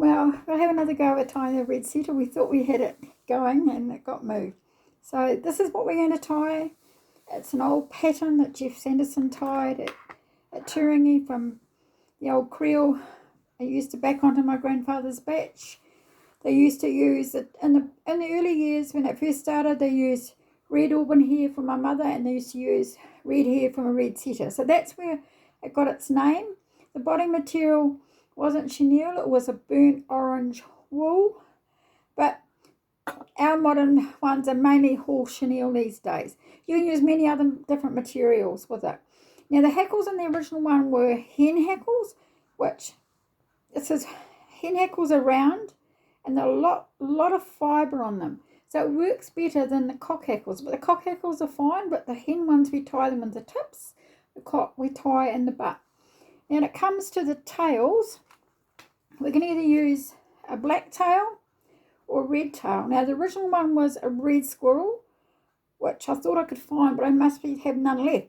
well, we'll have another go at tying the red setter. We thought we had it going and it got moved. So this is what we're going to tie. It's an old pattern that Jeff Sanderson tied at Turingi from the old creel. I used to back onto my grandfather's batch. They used to use it in the early years when it first started. They used red auburn hair from my mother, and they used to use red hair from a red setter. So that's where it got its name. The body material wasn't chenille, it was a burnt orange wool, but our modern ones are mainly horse chenille these days. You can use many other different materials with it. Now the hackles in the original one were hen hackles, which it says hen hackles are round and there are a lot of fibre on them. So it works better than the cock hackles. But the cock hackles are fine, but the hen ones, we tie them in the tips. The cock we tie in the butt. Now when it comes to the tails, we can either use a black tail or a red tail. Now the original one was a red squirrel, which I thought I could find, but I must have none left.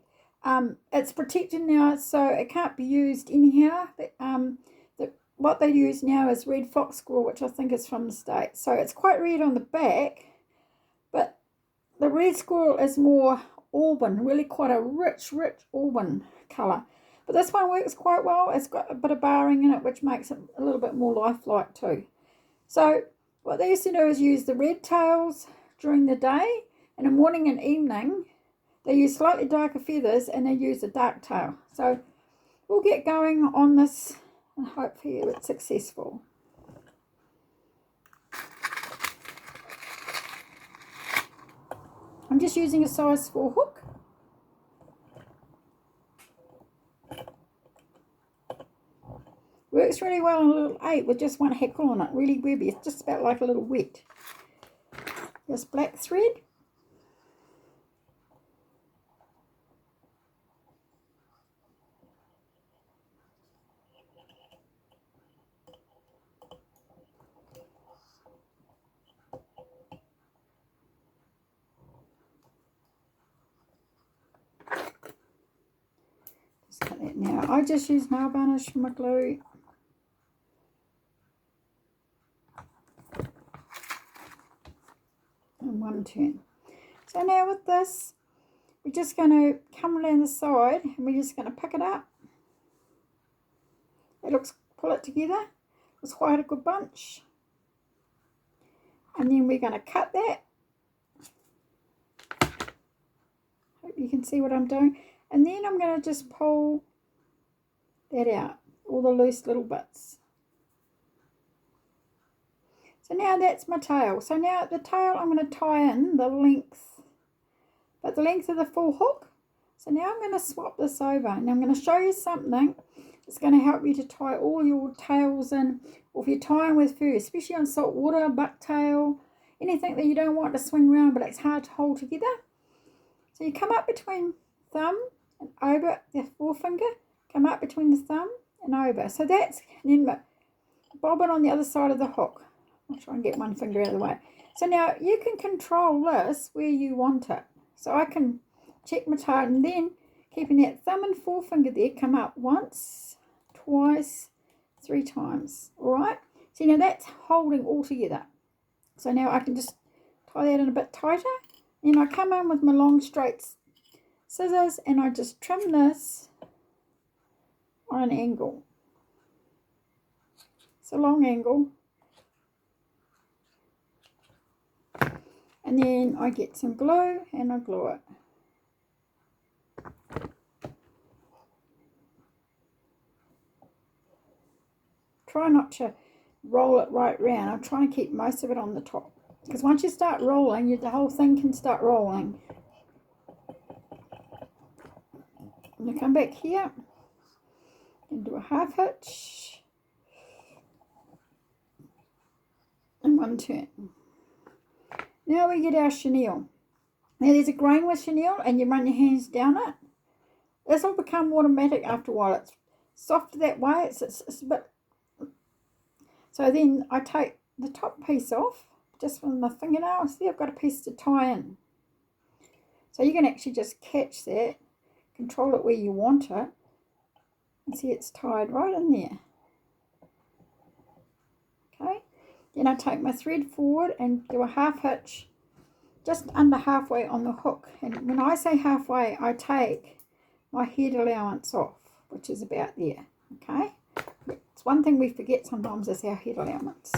It's protected now, so it can't be used anyhow. What they use now is red fox squirrel, which I think is from the States. So it's quite red on the back, but the red squirrel is more auburn, really quite a rich auburn colour. But this one works quite well. It's got a bit of barring in it, which makes it a little bit more lifelike too. So what they used to do is use the red tails during the day. In the morning and evening, they use slightly darker feathers and they use a dark tail. So we'll get going on this and hopefully it's successful. I'm just using a size 4 hook. Works really well on a little 8 with just one hackle on it, really webby. It's just about like a little wet. Just black thread. Just cut that now. I just use nail varnish for my glue. And one turn. So now with this, we're just going to come around the side and we're just going to pick it up. Pull it together. It's quite a good bunch. And then we're going to cut that. Hope you can see what I'm doing. And then I'm going to just pull that out, all the loose little bits. So now that's my tail. So now the tail I'm going to tie in the length, but the length of the full hook. So now I'm going to swap this over and I'm going to show you something that's going to help you to tie all your tails in, or if you're tying with fur, especially on salt water, bucktail, anything that you don't want to swing around but it's hard to hold together. So you come up between thumb and over the forefinger, come up between the thumb and over. So that's, and then bob it on the other side of the hook. I'll try and get one finger out of the way. So now you can control this where you want it. So I can check my tail and then keeping that thumb and forefinger there, come up once, twice, 3 times. All right. So now that's holding all together. So now I can just tie that in a bit tighter. And I come in with my long straight scissors and I just trim this on an angle. It's a long angle. And then I get some glue and I glue it. Try not to roll it right round. I'm trying to keep most of it on the top. Because once you start rolling, the whole thing can start rolling. And you come back here and do a half hitch. And one turn. Now we get our chenille. Now there's a grain with chenille and you run your hands down it. This will become automatic after a while. It's soft that way. It's a bit. So then I take the top piece off just with my fingernail. See, I've got a piece to tie in. So you can actually just catch that, control it where you want it, and see it's tied right in there. Then I take my thread forward and do a half hitch just under halfway on the hook. And when I say halfway, I take my head allowance off, which is about there, okay? It's one thing we forget sometimes is our head allowance.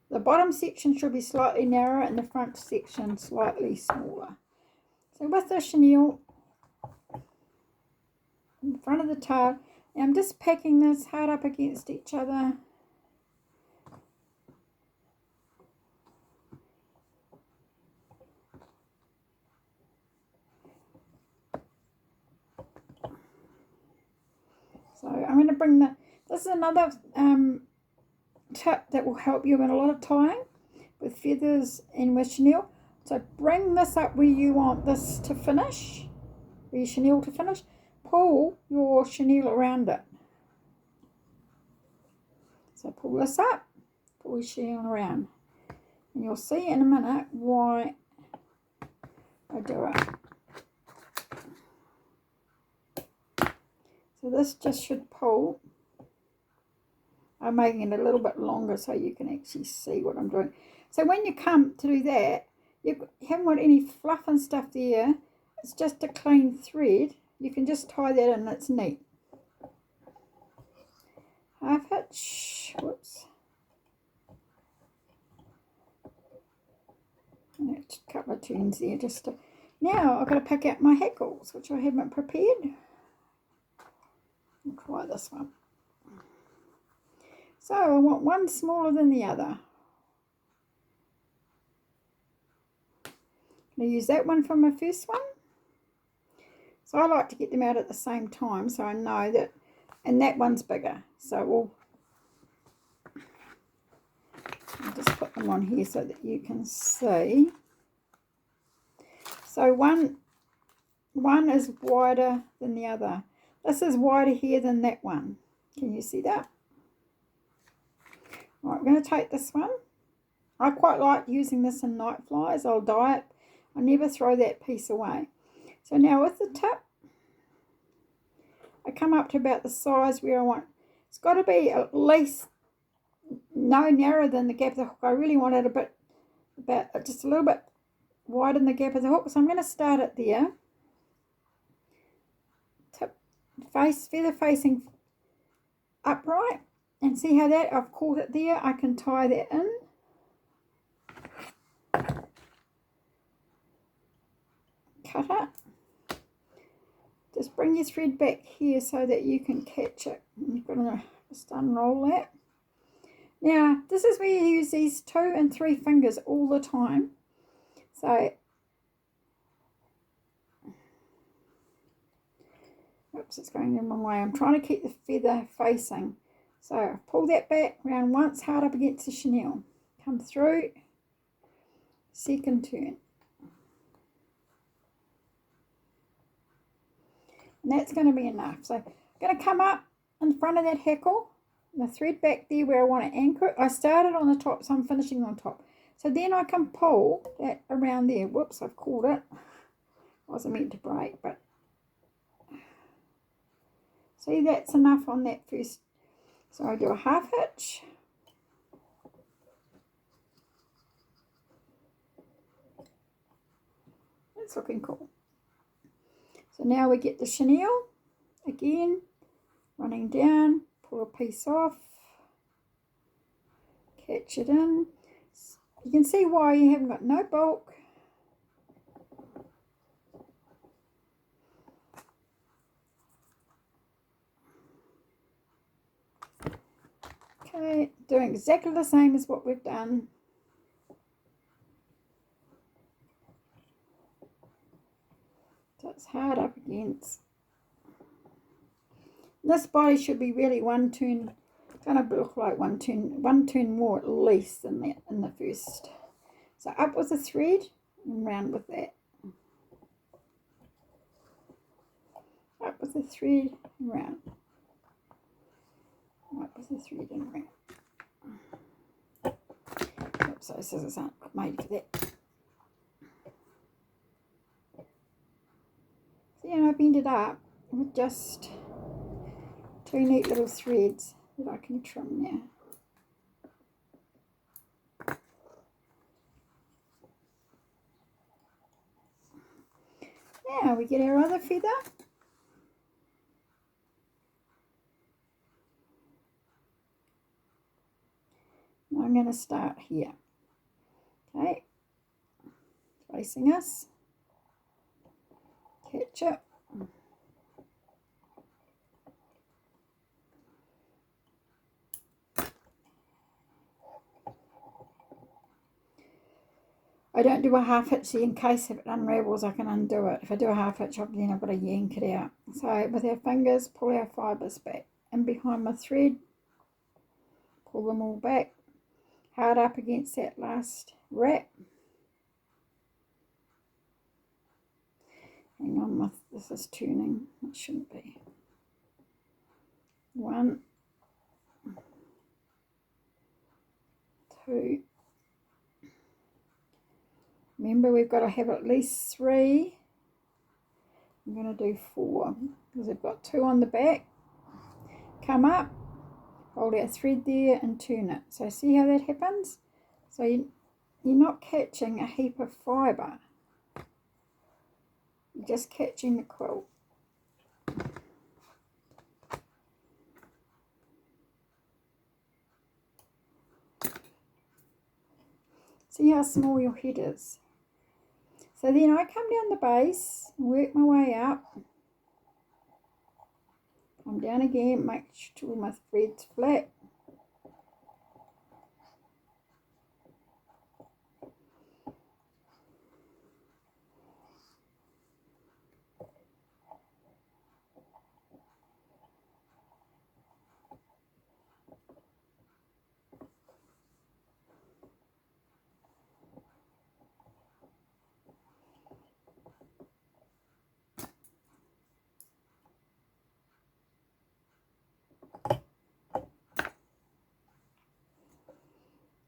The bottom section should be slightly narrower and the front section slightly smaller. So with the chenille in front of the tail, now I'm just packing this hard up against each other. So I'm going to bring this is another tip that will help you in a lot of tying with feathers and with chenille. So bring this up where you want this to finish, where your chenille to finish. Pull your chenille around it. So pull this up, pull your chenille around. And you'll see in a minute why I do it. So this just should pull. I'm making it a little bit longer so you can actually see what I'm doing. So when you come to do that, you haven't got any fluff and stuff there. It's just a clean thread. You can just tie that in, it's neat. Half hitch, whoops. And a couple of turns there just to, now I've got to pick out my hackles, which I haven't prepared. I'll try this one. So I want one smaller than the other. I'm going to use that one for my first one. So I like to get them out at the same time so I know that, and that one's bigger. So I'll just put them on here so that you can see. So one is wider than the other. This is wider here than that one. Can you see that? Right, I'm going to take this one. I quite like using this in night flies. I'll dye it. I never throw that piece away. So now with the tip, I come up to about the size where I want. It's got to be at least no narrower than the gap of the hook. I really want it about just a little bit wider than the gap of the hook. So I'm going to start it there. Tip, feather facing upright. And see how that, I've caught it there. I can tie that in. Cut it. Just bring your thread back here so that you can catch it. You've got to just unroll that. Now, this is where you use these 2 and 3 fingers all the time. So, oops, it's going the wrong way. I'm trying to keep the feather facing. So pull that back round once, hard up against the chenille. Come through, second turn. And that's going to be enough. So I'm going to come up in front of that hackle, the thread back there where I want to anchor it. I started on the top, so I'm finishing on top. So then I can pull that around there. Whoops, I've caught it. Wasn't meant to break, but see, that's enough on that first. So I do a half hitch. That's looking cool. So now we get the chenille again, running down, pull a piece off, catch it in. You can see why you haven't got no bulk. Okay, doing exactly the same as what we've done. So it's hard up against. This body should be really one turn, going to look like one turn more at least than that in the first. So up with the thread and round with that. Up with the thread and round. Up with the thread and round. Oops, those scissors aren't made for that. So, you know, I've ended up with just 2 neat little threads that I can trim now. Now we get our other feather. I'm going to start here. Okay, facing us. Catch it. I don't do a half hitch in case if it unravels I can undo it. If I do a half hitch, then I've got to yank it out. So with our fingers, pull our fibres back in behind my thread. Pull them all back. Hard up against that last wrap. Hang on, this is turning. It shouldn't be. 1, 2. Remember, we've got to have at least 3. I'm going to do 4 because I've got 2 on the back. Come up, hold our thread there and turn it. So see how that happens? So you're not catching a heap of fibre. You're just catching the quilt. See how small your head is. So then I come down the base, work my way up. Come down again, make sure my thread's flat.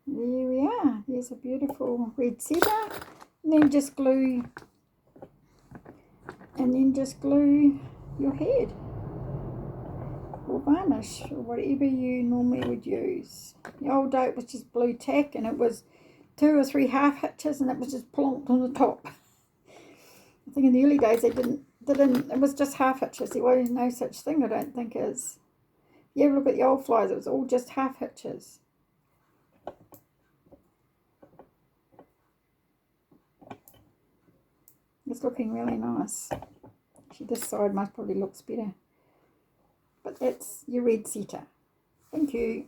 There we are. There's a beautiful red setter. And then just glue your head or varnish or whatever you normally would use. The old date was just blue tack, and it was 2 or 3 half hitches, and it was just plonked on the top. I think in the early days they didn't. It was just half hitches. There was no such thing, I don't think, as you ever look at the old flies. It was all just half hitches. It's looking really nice. Actually, this side most probably looks better. But that's your red setter. Thank you.